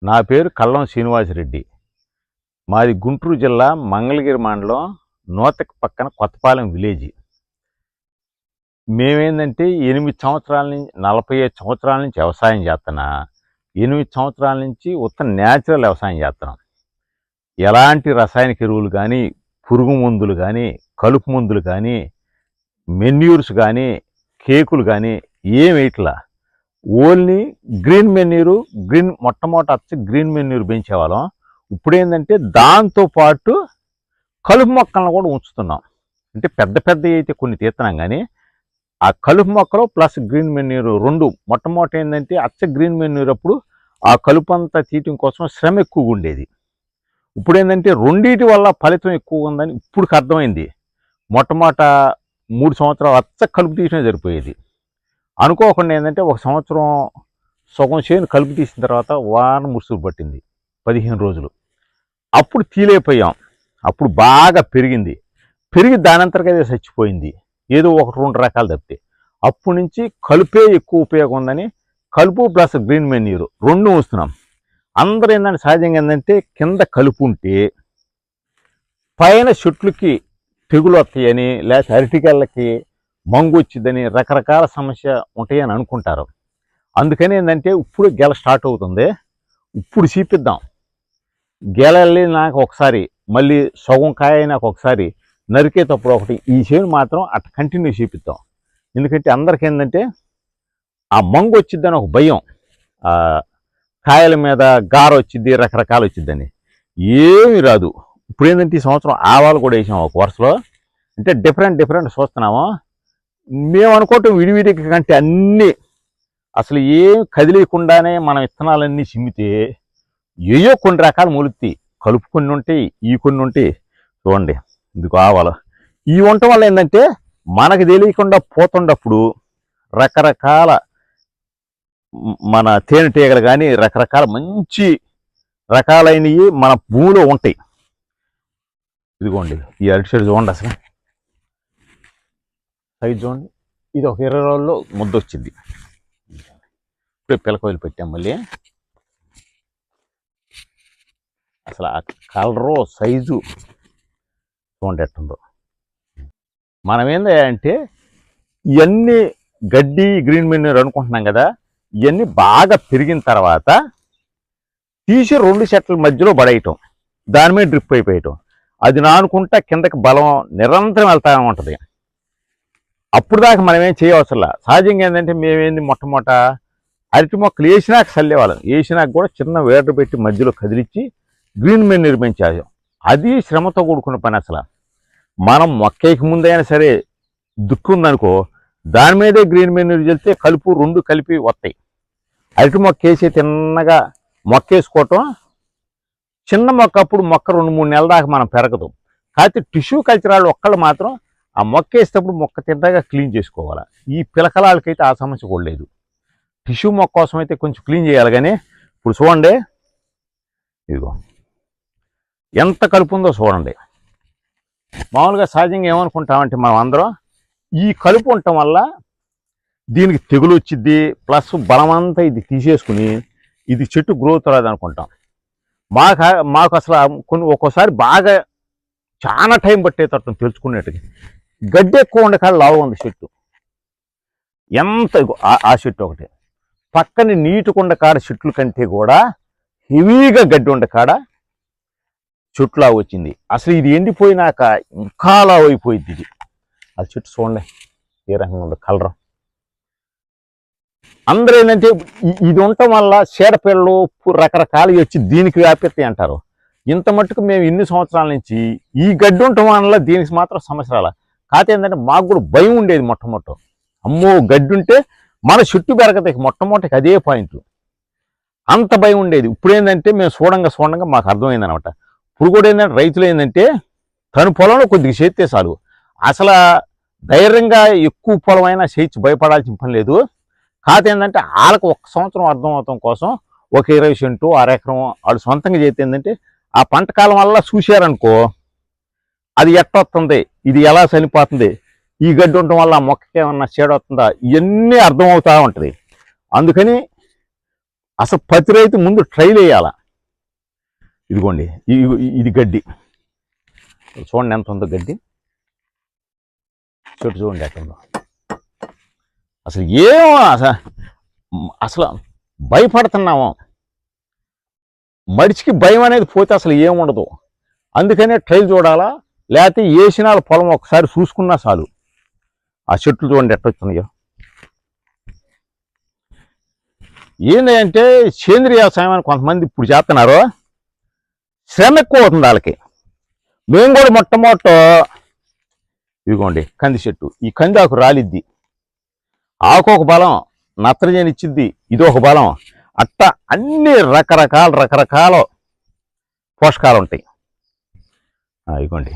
నా పేరు కల్లం శ్రీనివాసరెడ్డి. మాది గుంటూరు జిల్లా మంగళగిరి మండలం నూతకి పక్కన కొత్తపాలెం విలేజ్. మేమేందంటే 8 సంవత్సరాల నుంచి 45 సంవత్సరాల నుంచి వ్యవసాయం చేస్తున్నా. 8 సంవత్సరాల నుంచి ఉత్త న్యాచురల్ వ్యవసాయం చేస్తున్నాం. ఎలాంటి రసాయనిక ఎరువులు కానీ, పురుగు మందులు కానీ, కలుపు మందులు కానీ, మెన్యూర్స్ కానీ, కేకులు కానీ ఏం వేయట్లా. ఓన్లీ గ్రీన్ మెన్యూరు, మొట్టమొదటి గ్రీన్ మెన్యూర్ పెంచేవాళ్ళం. ఇప్పుడు ఏంటంటే దాంతోపాటు కలుపు మొక్కలను కూడా ఉంచుతున్నాం. అంటే పెద్ద పెద్ద అయితే కొన్ని తీస్తున్నాం, కానీ ఆ కలుపు మొక్కలు ప్లస్ గ్రీన్ మెన్యూర్ రెండు. మొట్టమొదటి ఏంటంటే గ్రీన్ మెన్యూర్ అప్పుడు ఆ కలుపు అంతా తీయటం కోసం శ్రమ ఎక్కువగా ఉండేది. ఇప్పుడు ఏంటంటే రెండింటి వల్ల ఫలితం ఎక్కువగా ఉందని ఇప్పుడు అర్థమైంది. మొట్టమొదట 3 సంవత్సరాలు కలుపు తీయటమే సరిపోయేది. అనుకోకుండా ఏంటంటే ఒక సంవత్సరం సగం చేను కలుపు తీసిన తర్వాత వారం ముసుగు పట్టింది, 15 రోజులు. అప్పుడు తీలేకపోయాం. అప్పుడు బాగా పెరిగి దానంతరగా అదే చచ్చిపోయింది. ఏదో 1-2 రకాలు తప్పితే అప్పటి నుంచి కలుపే ఎక్కువ ఉపయోగం ఉందని కలుపు ప్లస్ గ్రీన్ మెన్యూర్ రెండు వస్తున్నాం. అందరూ ఏంటంటే సహజంగా ఏంటంటే కింద కలుపు ఉంటే పైన చెట్లకి తెగులు వస్తాయని, లేకపోతే అరటికాయలకి మంగు వచ్చిందని రకరకాల సమస్య ఉంటాయని అనుకుంటారు. అందుకని ఏంటంటే ఇప్పుడు గెల స్టార్ట్ అవుతుంది. ఇప్పుడు చూపిద్దాం. గెలల్ని నాకు ఒకసారి, మళ్ళీ సగం కాయ నాకు ఒకసారి, నరికేటప్పుడు ఒకటి. ఈ చేను మాత్రం అట్లా కంటిన్యూ చూపిద్దాం. ఎందుకంటే అందరికీ ఏంటంటే ఆ మంగు వచ్చిద్దని ఒక భయం, కాయల మీద గార వచ్చిద్ది, రకరకాలు వచ్చిద్దని. ఏమి రాదు. ఇప్పుడు ఏంటంటే ఈ సంవత్సరం ఆవాలు కూడా వేసాం ఒక వరుసలో. అంటే డిఫరెంట్ చూస్తున్నాము. మేము అనుకోవటం విడివిడి కంటే అన్నీ అసలు ఏం కదిలేయకుండానే మనం విత్తనాలన్నీ చిమ్మితే ఏయో కొన్ని రకాలు మొలుస్తాయి. కలుపు కొన్ని ఉంటాయి, ఈ కొన్ని ఉంటాయి. చూడండి, ఇందుకు ఆవాలు ఈ ఉండటం వల్ల ఏంటంటే మనకు తెలియకుండా పోతుండప్పుడు రకరకాల మన తేనెటీగలు కానీ రకరకాల మంచి రకాలైనవి మన భూమిలో ఉంటాయి. ఇదిగోండి, ఈ అరటి చెట్టు చూడండి, అసలు సైజు చూడండి. ఇది ఒక 20 రోజుల్లో ముద్ద వచ్చింది. ఇప్పుడే పిలక పెట్టాం. మళ్ళీ అసలు ఆ కలరు సైజు చూడండి ఎట్టుందో. మనం ఏంటంటే ఇవన్నీ గడ్డి గ్రీన్ మెన్యూర్ అనుకుంటున్నాం కదా, ఇవన్నీ బాగా పెరిగిన తర్వాత తీసి 2 చెట్ల మధ్యలో పడేయటం, దాని మీద డ్రిప్ అయిపోయటం. అది నానుకుంటా కిందకి బలం నిరంతరం వెళ్తా ఉంటుంది. అప్పుడు దాకా మనం ఏం చేయవసరంలా. సహజంగా ఏంటంటే మేమేంది మొట్టమొదట అరటి మొక్కలు వేసినాక చల్లేవాళ్ళం. వేసినాక కూడా చిన్న వేటర్ పెట్టి మధ్యలో కదిలిచ్చి గ్రీన్ మెన్యూర్ పెంచాం. అది శ్రమతో కూడుకున్న పని. అసలు మనం మొక్కకి ముందైనా సరే దుక్కు ఉందనుకో, దాని మీదే గ్రీన్ మెన్యూర్ చల్లితే కలుపు రెండు కలిపి వస్తాయి. అరటి మొక్క వేసి తిన్నగా మొక్క వేసుకోవటం, చిన్న మొక్క అప్పుడు మొక్క 2-3 నెలల దాకా మనం పెరగదు. కాకపోతే టిష్యూ కల్చరాలు ఒక్కళ్ళు మాత్రం ఆ మొక్క వేసేటప్పుడు మొక్క తిన్నగా క్లీన్ చేసుకోవాలి. ఈ పిలకలాలకైతే ఆ సమస్య కూడా లేదు. టిష్యూ మొక్క కోసం అయితే కొంచెం క్లీన్ చేయాలి. కానీ ఇప్పుడు చూడండి, ఇదిగో ఎంత కలుపు ఉందో చూడండి. మామూలుగా సహజంగా ఏమనుకుంటామంటే మనం అందరం ఈ కలుపు ఉండటం వల్ల దీనికి తెగులు వచ్చిద్ది, ప్లస్ బలమంతా ఇది తీసేసుకుని ఇది చెట్టు గ్రోత్ రాదు అనుకుంటాం. మాకు అసలు ఒక్కోసారి బాగా చాలా టైం పట్టేటట్టు తెలుసుకునేట్టుగా గడ్డి ఎక్కువ ఉండే కాడ లావు ఉంది చెట్టు. ఎంత ఆ చెట్టు ఒకటి పక్కన నీటుకుండ కాడ చెట్లు కంటే కూడా హెవీగా గడ్డి ఉండే కాడ చెట్టు లావు వచ్చింది. అసలు ఇది ఎండిపోయినాక ఇంకా లావు అయిపోయింది. ఇది ఆ చెట్టు చూడండి ఏ రకంగా ఉంది కలర్. అందరూ ఏంటంటే ఇది ఉండటం వల్ల చీడపిల్లలు రకరకాలు వచ్చి దీనికి వ్యాపిస్తాయి అంటారు. ఇంత మట్టుకు మేము ఇన్ని సంవత్సరాల నుంచి ఈ గడ్డి ఉండటం వల్ల దీనికి మాత్రం సమస్య రాల. కాకపోతే ఏంటంటే మాకు కూడా భయం ఉండేది. మొట్టమొదటి అమ్మో గడ్డి ఉంటే మన చుట్టూ పెరగతాయి, మొట్టమొదటికి అదే పాయింట్. అంత భయం ఉండేది. ఇప్పుడు ఏంటంటే మేము చూడంగా మాకు అర్థమైంది అనమాట. ఇప్పుడు కూడా ఏంటంటే రైతులు ఏంటంటే తను పొలంలో కొద్దిగా చేస్తే చాలు, అసలు ధైర్యంగా ఎక్కువ పొలం అయినా చేయించి భయపడాల్సిన పని లేదు. కాకపోతే ఏంటంటే వాళ్ళకి 1 సంవత్సరం అర్థం అవటం కోసం ఒక 20 సెంటు 1/2 ఎకరం వాళ్ళు సొంతంగా చేస్తే ఏంటంటే ఆ పంట కాలం వల్ల చూశారనుకో అది ఎట్టొస్తుంది, ఇది ఎలా చనిపోతుంది, ఈ గడ్డి ఉండటం వల్ల ఆ మొక్కకి ఏమన్నా చీడ వస్తుందా, ఇవన్నీ అర్థమవుతూ ఉంటుంది. అందుకని అసలు ప్రతి రైతు ముందు ట్రైల్ వేయాల. ఇదిగోండి ఇది గడ్డి చూడండి ఎంత ఉందో గడ్డి, చెట్టు చూడండి ఎక్కడ ఉందో. అసలు ఏమో అసలు భయపడుతున్నాము, మడిచికి భయం అనేది పోతే అసలు ఏముండదు. అందుకనే ట్రైల్ చూడాలా, లేకపోతే వేసిన పొలం ఒకసారి చూసుకున్నా చాలు. ఆ చెట్లు చూడండి ఎట్టొచ్చున్నాయో. ఏంటంటే సేంద్రియ వ్యవసాయం అని కొంతమంది ఇప్పుడు చేస్తున్నారు, శ్రమ ఎక్కువ అవుతుంది వాళ్ళకి. మేము కూడా మొట్టమొదట ఇదిగోండి కంది చెట్టు, ఈ కంది ఆకు రాలిద్ది, ఆకు ఒక బలం, నత్రజని ఇచ్చిద్ది, ఇది ఒక బలం, అట్ట అన్ని రకరకాల పోషకాలు ఉంటాయి. ఇదిగోండి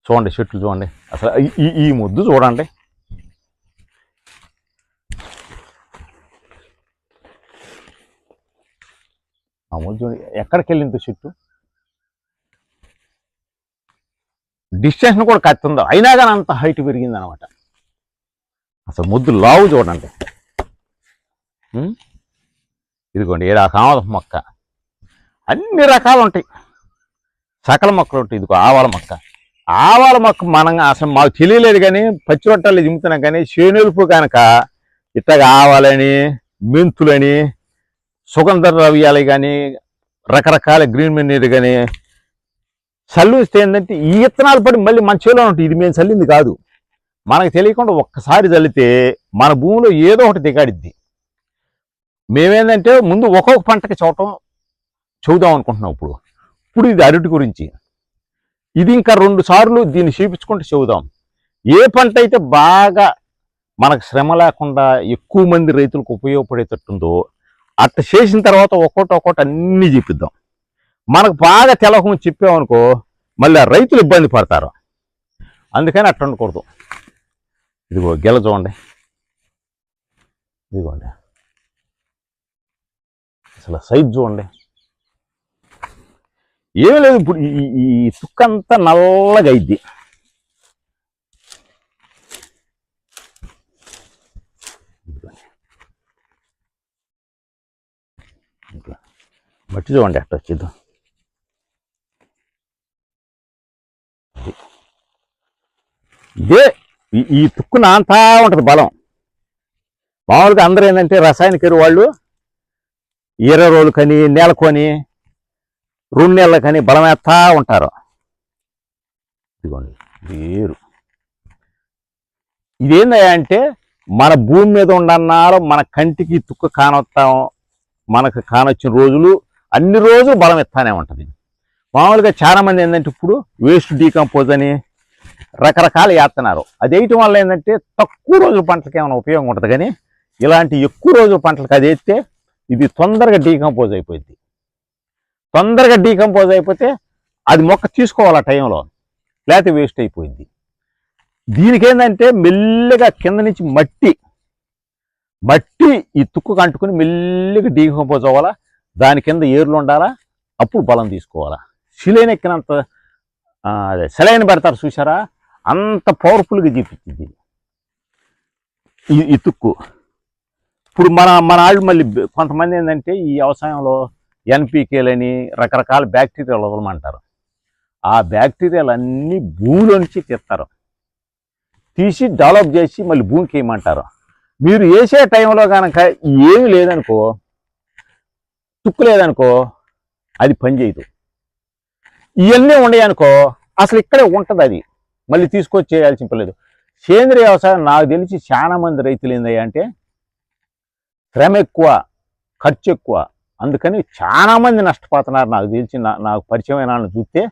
చూడండి చెట్లు చూడండి, అసలు ఈ ముద్దు చూడండి. ఆ ముద్దు ఎక్కడికి వెళ్ళింది చెట్టు, డిస్టెన్స్ కూడా కత్తుందో, అయినా కానీ అంత హైట్ పెరిగింది అనమాట. అసలు ముద్దు లావు చూడండి. ఇదిగోండి ఏడా కామల మొక్క, అన్ని రకాలు ఉంటాయి, సకల మొక్కలు ఉంటాయి. ఇదిగో ఆవాల మొక్క మనం అసలు మాకు తెలియలేదు, కానీ పచ్చి రొట్టెలు దింపుతున్నాం. కానీ చేనులుపు కనుక ఇట్టగా ఆవాలని, మెంతులని, సుగంధ ద్రవ్యాలు కానీ, రకరకాల గ్రీన్ మెనీర్ కానీ చల్లిస్తే ఏంటంటే ఈ విత్తనాలు పడి మళ్ళీ మన చేలో ఉంటాయి. ఇది మేము చల్లింది కాదు, మనకు తెలియకుండా ఒక్కసారి చల్లితే మన భూమిలో ఏదో ఒకటి దిగాడిద్ది. మేమేంటంటే ముందు ఒక్కొక్క పంటకి చూద్దాం అనుకుంటున్నాం. ఇప్పుడు ఇది అరటి గురించి, ఇది ఇంకా 2 సార్లు దీన్ని చూపించుకుంటూ చెబుదాం. ఏ పంట అయితే బాగా మనకు శ్రమ లేకుండా ఎక్కువ మంది రైతులకు ఉపయోగపడేటట్టుందో అట్ట చేసిన తర్వాత ఒక్కొక్కటి అన్నీ చూపిద్దాం. మనకు బాగా తెలవకముందు చెప్పామనుకో మళ్ళీ రైతులు ఇబ్బంది పడతారు. అందుకని అట్ట ఉండకూడదు. ఇదిగో గెల చూడండి, ఇదిగోండి అసలు సైజ్ చూడండి. ఏం లేదు, ఇప్పుడు ఈ తుక్కంతా నల్లగా అయింది. మట్టి చూడండి అట్ట వచ్చిద్దాం. ఇదే ఈ తుక్కు నాంతా ఉంటుంది బలం. మామూలుగా అందరూ ఏంటంటే రసాయనిక ఎరువు వాళ్ళు 20 రోజులు కానీ నెలకొని 2 నెలలు కానీ బలం వేస్తా ఉంటారు. ఇదిగోండి వేరు. ఇదేందయ్యా అంటే మన భూమి మీద ఉండన్నారో మన కంటికి తుక్కు కానొస్తాం, మనకు కానొచ్చిన రోజులు అన్ని రోజులు బలం ఇస్తానే ఉంటుంది. మామూలుగా చాలామంది ఏంటంటే ఇప్పుడు వేస్ట్ డీకంపోజ్ అని రకరకాలు వేస్తున్నారు. అది వేయటం వల్ల ఏంటంటే తక్కువ రోజుల పంటలకు ఏమైనా ఉపయోగం ఉంటుంది, కానీ ఇలాంటి ఎక్కువ రోజుల పంటలకు అది వేస్తే ఇది తొందరగా డీకంపోజ్ అయిపోయింది. తొందరగా డీకంపోజ్ అయిపోతే అది మొక్క తీసుకోవాలి ఆ టైంలో, లేకపోతే వేస్ట్ అయిపోయింది. దీనికి ఏంటంటే మెల్లిగా కింద నుంచి మట్టి ఈ తుక్కు అంటుకుని మెల్లిగా డీకంపోజ్ అవ్వాలా, దాని కింద ఏర్లు ఉండాలా, అప్పుడు బలం తీసుకోవాలా. సిలైన్ ఎక్కినంత అదే సెలైన్ పెడతారు చూసారా, అంత పవర్ఫుల్గా చూపించింది ఈ తుక్కు. ఇప్పుడు మన వాళ్ళు మళ్ళీ కొంతమంది ఏంటంటే ఈ వ్యవసాయంలో ఎన్పికేలని రకరకాల బ్యాక్టీరియాలు వదలమంటారు. ఆ బ్యాక్టీరియాలు అన్నీ భూమిలో నుంచి తీసి డెవలప్ చేసి మళ్ళీ భూమికి వేయమంటారు. మీరు వేసే టైంలో కనుక ఏమి లేదనుకో, తుక్కు లేదనుకో, అది పనిచేయదు. ఇవన్నీ ఉన్నాయనుకో అసలు ఇక్కడే ఉంటుంది, అది మళ్ళీ తీసుకొచ్చి చేయాల్సిన పర్లేదు. సేంద్రియ వ్యవసాయం నాకు తెలిసి చాలా మంది రైతులు ఏందయ్యా అంటే శ్రమ ఎక్కువ, ఖర్చు ఎక్కువ, అందుకని చాలామంది నష్టపోతున్నారు. నాకు తెలిసి నాకు పరిచయమైన వాళ్ళని చూస్తే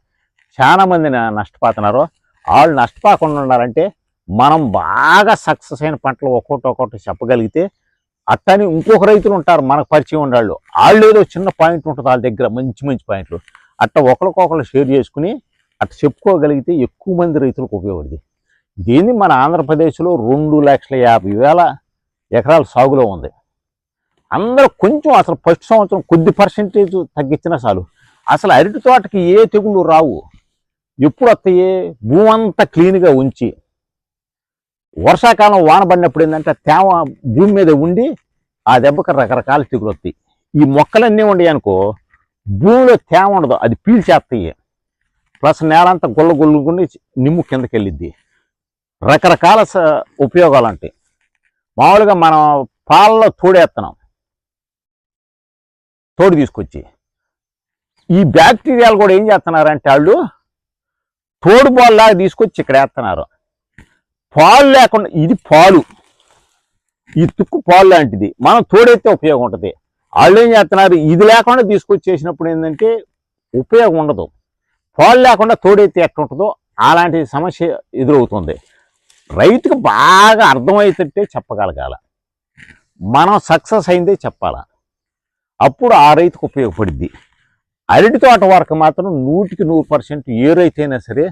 చాలామంది నష్టపోతున్నారు. వాళ్ళు నష్టపోకుండా ఉండాలంటే మనం బాగా సక్సెస్ అయిన పంటలు ఒక్కొక్కటి చెప్పగలిగితే, అట్టని ఇంకొక రైతులు ఉంటారు మనకు పరిచయం ఉండాళ్ళు, వాళ్ళు ఏదో చిన్న పాయింట్ ఉంటుంది వాళ్ళ దగ్గర, మంచి పాయింట్లు, అట్ట ఒకరికొకరు షేర్ చేసుకుని అట్ట చెప్పుకోగలిగితే ఎక్కువ మంది రైతులకు ఉపయోగపడింది. దీన్ని మన ఆంధ్రప్రదేశ్లో 2,50,000 ఎకరాల సాగులో ఉంది. అందరూ కొంచెం అసలు ఫస్ట్ సంవత్సరం కొద్ది పర్సెంటేజ్ తగ్గించినా చాలు. అసలు అరటి తోటకి ఏ తెగుళ్ళు రావు. ఎప్పుడు వస్తాయి, భూమి అంతా క్లీన్గా ఉంచి వర్షాకాలం వాన పడినప్పుడు ఏంటంటే తేమ భూమి మీద ఉండి ఆ దెబ్బకి రకరకాల తెగులు వస్తాయి. ఈ మొక్కలన్నీ ఉండయి అనుకో, భూమిలో తేమ ఉండదు, అది పీల్చేస్తాయి. ప్లస్ నేలంతా గుల్లగుల్లుగుండి నిమ్ము కిందకి వెళ్ళిద్ది. రకరకాల ఉపయోగాలు ఉంటాయి. మామూలుగా మనం పాలలో తోడేస్తున్నాం, తోడు తీసుకొచ్చి ఈ బ్యాక్టీరియాలు కూడా ఏం చేస్తున్నారంటే వాళ్ళు తోడు బాల్లాగా తీసుకొచ్చి ఇక్కడ వేస్తున్నారు. పాలు లేకుండా, ఇది పాలు, ఈ తుక్కు పాలు లాంటిది, మనం తోడైతే ఉపయోగం ఉంటుంది. వాళ్ళు ఏం చేస్తున్నారు, ఇది లేకుండా తీసుకొచ్చి చేసినప్పుడు ఏంటంటే ఉపయోగం ఉండదు. పాలు లేకుండా తోడైతే ఎట్టుంటుందో అలాంటి సమస్య ఎదురవుతుంది. రైతుకు బాగా అర్థమవుతుంటే చెప్పగలగాల, మనం సక్సెస్ అయిందే చెప్పాల, అప్పుడు ఆ రైతుకు ఉపయోగపడుద్ది. అరటి తోట వరకు మాత్రం 100% ఏ రైతైనా సరే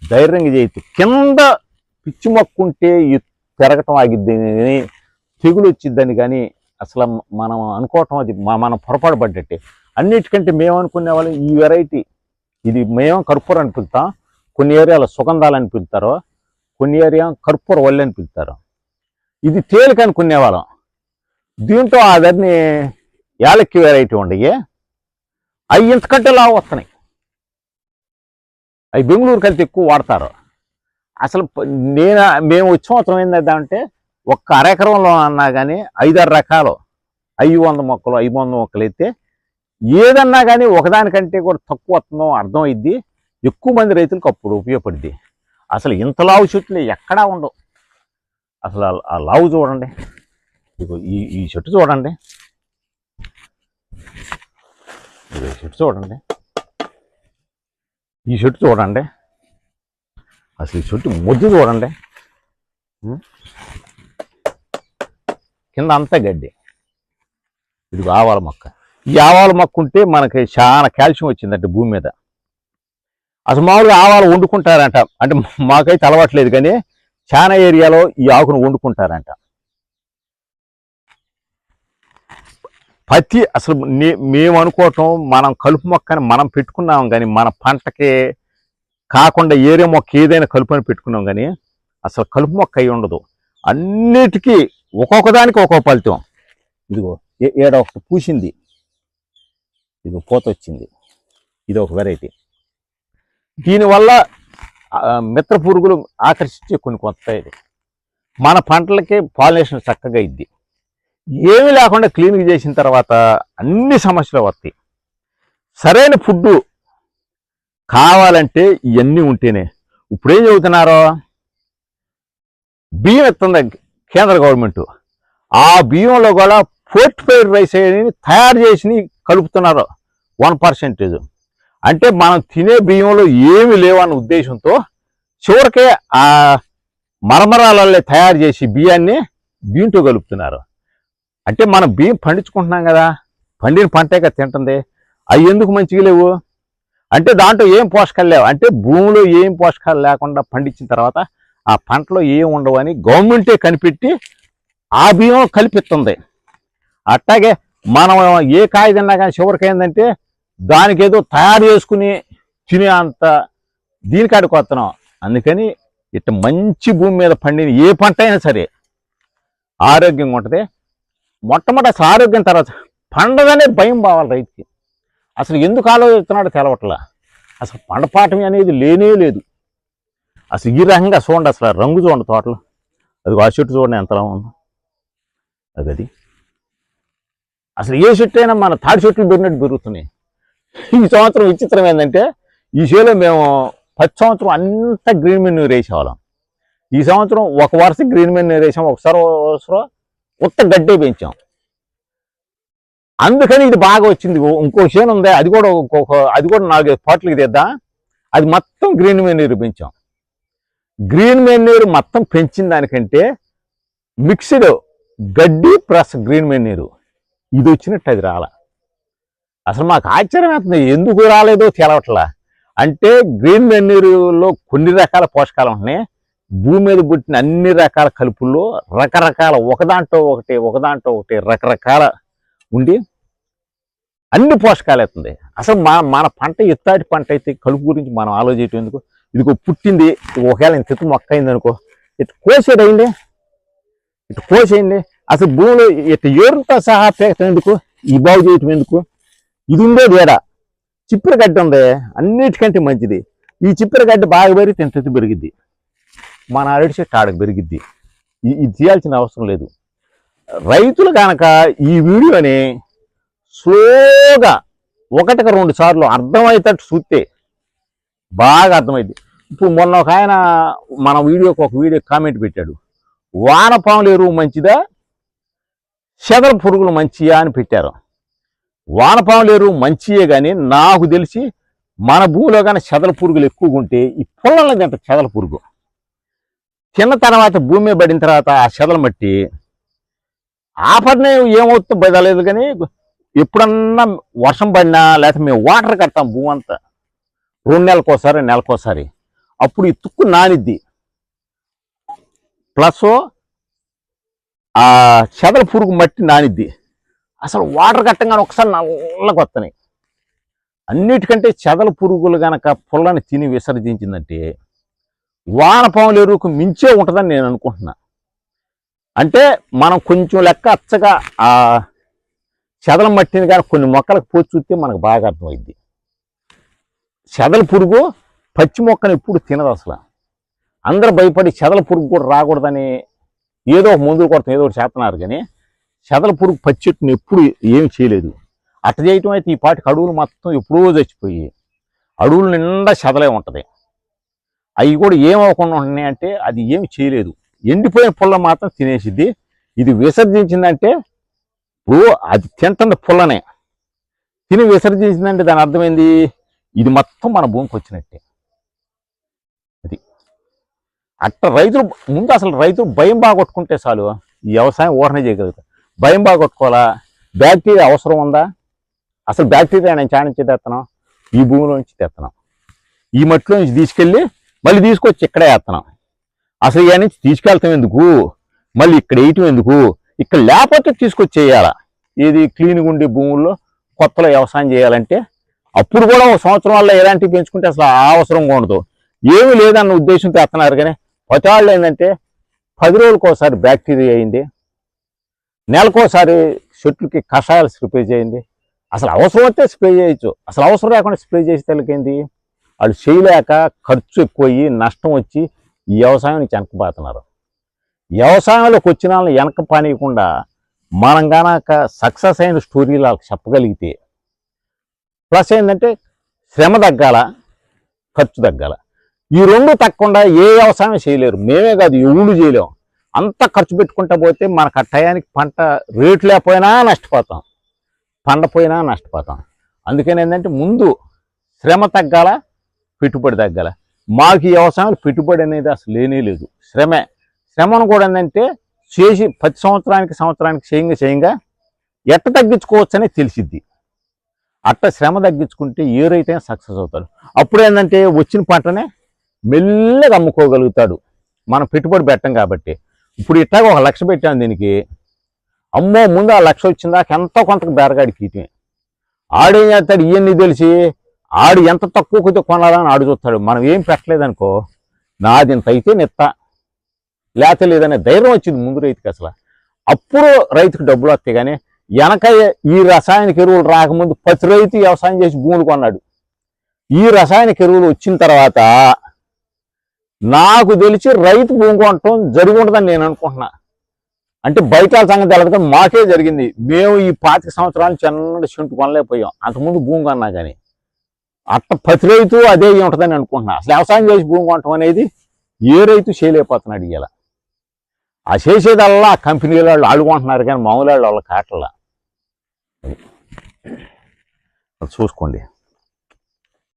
ధైర్యంగా చేయొచ్చు. కింద పిచ్చి మొక్కుంటే పెరగటం ఆగిద్ది కానీ తెగులు వచ్చిద్దని కానీ అసలు మనం అనుకోవటం అది మనం పొరపాటు పడ్డట్టే. అన్నిటికంటే మేము అనుకునే వాళ్ళు ఈ వెరైటీ, ఇది మేము కర్పూర అని పిలుస్తాం, కొన్ని ఏరియాలో సుగంధాలు అని పిలుతారు, కొన్ని ఏరియా కర్పూర వల్లి అని పిలుతారు. ఇది తేలిక అనుకునేవాళ్ళం. దీంట్లో అదన్నీ యాలక్కి వెరైటీ ఉండయి, అవి ఇంతకంటే లావు వస్తున్నాయి. అవి బెంగళూరుకి వెళ్తే ఎక్కువ వాడతారు. అసలు మేము వచ్చే సంవత్సరం ఏంటంటే ఒక్క అరెకరంలో అన్నా కానీ 5-6 రకాలు 500 మొక్కలు 500 మొక్కలు అయితే ఏదన్నా కానీ ఒకదానికంటే కూడా తక్కువ వస్తుందో అర్థమైద్ది. ఎక్కువ మంది రైతులకు అప్పుడు ఉపయోగపడుద్ది. అసలు ఇంత లావు చెట్లు ఎక్కడా ఉండవు. అసలు ఆ లావు చూడండి, ఈ చెట్టు చూడండి, ఈ చెట్టు చూడండి, ఈ చెట్టు చూడండి, అసలు ఈ చెట్టు మొద్దు చూడండి, కింద అంతా గడ్డి. ఇది ఆవాల మొక్క. ఈ ఆవాల మొక్క ఉంటే మనకి చాలా కాల్షియం వచ్చిందంటే భూమి మీద. అసలు మామూలుగా ఆవాలు వండుకుంటారంట, అంటే మాకైతే అలవాట్లేదు కానీ చాలా ఏరియాలో ఈ ఆకును వండుకుంటారంట. పత్తి అసలు మేము అనుకోవటం మనం కలుపు మొక్కని మనం పెట్టుకున్నాం కానీ మన పంటకి కాకుండా ఏరే మొక్క ఏదైనా కలుపు అని పెట్టుకున్నాం కానీ అసలు కలుపు మొక్క అయి ఉండదు. అన్నిటికీ ఒక్కొక్కదానికి ఒక్కొక్క ఫలితం. ఇదిగో ఏడ ఒకటి పూసింది, ఇదిగో పూత వచ్చింది, ఇది ఒక వెరైటీ. దీనివల్ల మిత్ర పురుగులు ఆకర్షించే కొన్ని కొత్త మన పంటలకి పాలినేషన్ చక్కగా ఇద్ది. ఏమీ లేకుండా క్లీనింగ్ చేసిన తర్వాత అన్ని సమస్యలు వస్తాయి. సరైన ఫుడ్ కావాలంటే ఇవన్నీ ఉంటేనే. ఇప్పుడు ఏం చెబుతున్నారో, బియ్యం ఇస్తుంది కేంద్ర గవర్నమెంట్, ఆ బియ్యంలో కూడా ఫోర్టిఫైడ్ రైస్ తయారు చేసి కలుపుతున్నారు 1%. అంటే మనం తినే బియ్యంలో ఏమి లేవన్న ఉద్దేశంతో చివరికే ఆ మరమరాలలో తయారు చేసి బియ్యాన్ని దీంట్లో కలుపుతున్నారు. అంటే మనం బియ్యం పండించుకుంటున్నాం కదా, పండిన పంటే కదా తింటుంది, అవి ఎందుకు మంచిగా లేవు అంటే దాంట్లో ఏం పోషకాలు లేవు. అంటే భూమిలో ఏం పోషకాలు లేకుండా పండించిన తర్వాత ఆ పంటలో ఏం ఉండవు అని గవర్నమెంటే కనిపెట్టి ఆ బియ్యం కలిపిస్తుంది. అట్లాగే మనం ఏ కాయ తిన్నా కానీ చివరికి ఏంటంటే దానికి ఏదో తయారు చేసుకుని తినే అంత దీనికాడికి వస్తున్నాం. అందుకని ఇట్లా మంచి భూమి మీద పండిన ఏ పంట అయినా సరే ఆరోగ్యంగా ఉంటుంది. మొట్టమొదటి అసలు ఆరోగ్యం తర్వాత పండగనే భయం పోవాలి రైతుకి. అసలు ఎందుకు ఆలోచిస్తున్నాడో తెలవట్లా. అసలు పండపాఠం అనేది లేనే లేదు. అసలు ఈ రకంగా చూడండి, అసలు రంగు చూడండి తోటలు. అది ఆ చెట్టు చూడండి ఎంతలా ఉందో, అది అసలు ఏ చెట్టు అయినా మన తాడి చెట్లు పెరిగినట్టు పెరుగుతున్నాయి. ఈ సంవత్సరం విచిత్రం ఏంటంటే ఈ చేలో మేము 10 సంవత్సరం అంతా గ్రీన్ మెన్యూర్ వేసేవాళ్ళం. ఈ సంవత్సరం ఒక వరుస గ్రీన్ మెన్యూర్ వేసాం, ఒకసారి ఉత్త గడ్డే పెంచాం. అందుకని ఇది బాగా వచ్చింది. ఇంకో చేను ఉంది, అది కూడా 4-5 పాటలకి తీద్దాం, అది మొత్తం గ్రీన్ మెన్యూర్ పెంచాం. గ్రీన్ మెన్యూర్ మొత్తం పెంచిన దానికంటే మిక్స్డ్ గడ్డి ప్లస్ గ్రీన్ మెన్యూర్ ఇది వచ్చినట్టు అది రాల. అసలు మాకు ఆశ్చర్యం అవుతుంది, ఎందుకు రాలేదో తెలవట్లా. అంటే గ్రీన్ మెన్యూర్లో కొన్ని రకాల పోషకాలు ఉంటున్నాయి, భూమి మీద పుట్టిన అన్ని రకాల కలుపుల్లో రకరకాల ఒకదాంట్లో ఒకటి రకరకాల ఉండి అన్ని పోషకాలు అవుతుంది. అసలు మన పంట ఎత్తాటి పంట అయితే కలుపు గురించి మనం ఆలోచించడం ఎందుకు. ఇదిగో పుట్టింది, ఒకవేళ ఇంత మొక్క అయింది అనుకో, ఇటు కోసేయండి, ఇటు కోసేయండి. అసలు భూమిలో ఇటు ఏరుతో సహా పీకటం ఎందుకు, ఈ బాగు చేయటం ఎందుకు? ఇది ఉండేది ఏడా చిప్పిరి గడ్డి ఉంది, అన్నిటికంటే మంచిది. ఈ చిప్పిరి గడ్డి బాగా పెరిగితే ఇంత పెరిగిద్ది, మన అరటి చెట్టు ఆడకు పెరిగిద్ది. ఇది చేయాల్సిన అవసరం లేదు. రైతులు కనుక ఈ వీడియోని స్లోగా 1-2 సార్లు అర్థమయ్యేటట్టు చూస్తే బాగా అర్థమైంది. ఇప్పుడు మొన్న ఒక ఆయన మన వీడియోకి ఒక వీడియో కామెంట్ పెట్టాడు, వానపాముల ఎరువు మంచిదా చెదల పురుగులు మంచియా అని పెట్టారు. వానపాముల ఎరువు మంచియే, కానీ నాకు తెలిసి మన భూమిలో కానీ చెదల పురుగులు ఎక్కువగా ఉంటే ఈ పొలంలో తింట చెదల పురుగు తిన్న తర్వాత భూమి పడిన తర్వాత ఆ చెదల మట్టి ఆపడనే ఏమవుతుందో బయదలేదు. కానీ ఎప్పుడన్నా వర్షం పడినా లేకపోతే మేము వాటర్ కడతాం భూమి అంతా 2 నెలలకోసారి నెలకోసారి, అప్పుడు ఈ తుక్కు నానిద్ది, ప్లస్ ఆ చెదల పురుగు మట్టి నానిద్ది. అసలు వాటర్ కట్టంగానే ఒకసారి నల్లగా వస్తున్నాయి. అన్నిటికంటే చెదల పురుగులు గనక పుల్లని తిని విసర్జించిందంటే వానపాముల ఎరువుకు మించే ఉంటుందని నేను అనుకుంటున్నా. అంటే మనం కొంచెం లెక్క అచ్చగా ఆ చెదల మట్టిని కానీ కొన్ని మొక్కలకు పోసి చూస్తే మనకు బాగా అర్థమైద్ది. చెదల పురుగు పచ్చి మొక్కను ఎప్పుడు తినదు. అసలు అందరూ భయపడి చెదల పురుగు కూడా రాకూడదని ఏదో ఒక మందులు కొడతాం, ఏదో ఒకటి చేస్తున్నారు. కానీ చెదల పురుగు పచ్చి చెట్టుని ఎప్పుడు ఏమి చేయలేదు. అట్ట చేయటం అయితే ఈ పాటికి అడవులు మొత్తం ఎప్పుడో చచ్చిపోయి అడవులు నిండా చెదలే ఉంటుంది. అవి కూడా ఏమవకుండా ఉంటున్నాయి అంటే అది ఏమి చేయలేదు. ఎండిపోయిన పుల్ల మాత్రం తినేసిద్ది. ఇది విసర్జించిందంటే ఇప్పుడు అది తింటుంది పుల్లనే, తిని విసర్జించిందంటే దాని అర్థమైంది ఇది మొత్తం మన భూమికి వచ్చినట్టే. అది అట్ట రైతులు ముందు అసలు రైతులు భయం బాగొట్టుకుంటే చాలు ఈ వ్యవసాయం ఊరనే చేయగలుగుతారు. భయం బాగొట్టుకోవాలా, బ్యాక్టీరియా అవసరం ఉందా, అసలు బ్యాక్టీరియా నేను చానించి తెస్తున్నాం, ఈ భూమిలో నుంచి తెస్తున్నాం, ఈ మట్టిలో నుంచి తీసుకెళ్ళి మళ్ళీ తీసుకొచ్చి ఇక్కడే వేస్తున్నాం. అసలు ఇక నుంచి తీసుకెళ్తాం ఎందుకు, మళ్ళీ ఇక్కడ వేయటం ఎందుకు, ఇక్కడ లేకపోతే తీసుకొచ్చి చేయాలా. ఏది క్లీన్గా ఉండే భూముల్లో కొత్తలో వ్యవసాయం చేయాలంటే అప్పుడు కూడా 1 సంవత్సరం వల్ల ఎలాంటివి పెంచుకుంటే అసలు అవసరంగా ఉండదు. ఏమీ లేదన్న ఉద్దేశంతో వేస్తున్నారు. కానీ పచాళ్ళు ఏంటంటే 10 రోజులకు ఒకసారి బ్యాక్టీరియా అయింది, నెలకోసారి చెట్లకి కషాయాలు స్ప్రే చేయండి. అసలు అవసరం అయితే స్ప్రే చేయొచ్చు, అసలు అవసరం లేకుండా స్ప్రే చేసి తెలియకేంది. వాళ్ళు చేయలేక ఖర్చు ఎక్కువయ్యి నష్టం వచ్చి ఈ వ్యవసాయానికి వెనకబోతున్నారు. వ్యవసాయంలోకి వచ్చిన వాళ్ళని వెనక పానీయకుండా మనం కనుక సక్సెస్ అయిన స్టోరీలు వాళ్ళకి చెప్పగలిగితే, ప్లస్ ఏంటంటే శ్రమ తగ్గాల, ఖర్చు తగ్గాల. ఈ 2 తగ్గకుండా ఏ వ్యవసాయం చేయలేరు. మేమే కాదు ఎవరు చేయలేము. అంత ఖర్చు పెట్టుకుంటా పోతే మనకు ఆ టయానికి పంట రేటు లేకపోయినా నష్టపోతాం, పండపోయినా నష్టపోతాం. అందుకని ఏంటంటే ముందు శ్రమ తగ్గాల, పెట్టుబడి తగ్గాల. మాకు ఈ వ్యవసాయంలో పెట్టుబడి అనేది అసలు లేనే లేదు, శ్రమను కూడా ఏంటంటే చేసి 10 సంవత్సరానికి చేయంగా ఎట్ట తగ్గించుకోవచ్చు అనేది తెలిసిద్ది. అట్ట శ్రమ తగ్గించుకుంటే ఏ రైతే సక్సెస్ అవుతాడు. అప్పుడు ఏంటంటే వచ్చిన పంటనే మెల్లగా అమ్ముకోగలుగుతాడు. మనం పెట్టుబడి పెట్టం కాబట్టి. ఇప్పుడు ఇట్లాగ 1 లక్ష పెట్టాను దీనికి, అమ్మో ముందు ఆ 1 లక్ష వచ్చిందాక ఎంతో కొంతకు బేరగాడికి ఇటే ఆడేం చేస్తాడు, ఇవన్నీ తెలిసి ఆడు ఎంత తక్కువతో కొనాలని ఆడు చూస్తాడు. మనం ఏం పెట్టలేదనుకో, నాది ఇంత అయితే నెత్త లేత లేదనే ధైర్యం వచ్చింది ముందు రైతుకి. అసలు అప్పుడు రైతుకు డబ్బులు వస్తాయి. కానీ వెనక ఈ రసాయనిక ఎరువులు రాకముందు ప్రతి రైతు వ్యవసాయం చేసి భూములు కొన్నాడు. ఈ రసాయనిక ఎరువులు వచ్చిన తర్వాత నాకు తెలిసి రైతు భూమి కొనటం జరిగి ఉండదని నేను అనుకుంటున్నా. అంటే బయట సంగతి తెలదు, మాకే జరిగింది. మేము ఈ 25 సంవత్సరాలు చిన్న చెంటు కొనలేకపోయాం, అంతకుముందు భూమి కొన్నా. కానీ అట్ట ప్రతి రైతు అదే ఉంటుందని అనుకుంటున్నా. అసలు వ్యవసాయం చేసి భూమి కొనటం అనేది ఏ రైతు చేయలేకపోతున్నాడు. ఇలా ఆ చేసేదల్లా కంపెనీల వాళ్ళు ఆడుకుంటున్నారు, కానీ మామూలు వాళ్ళు కాటల్లా. చూసుకోండి.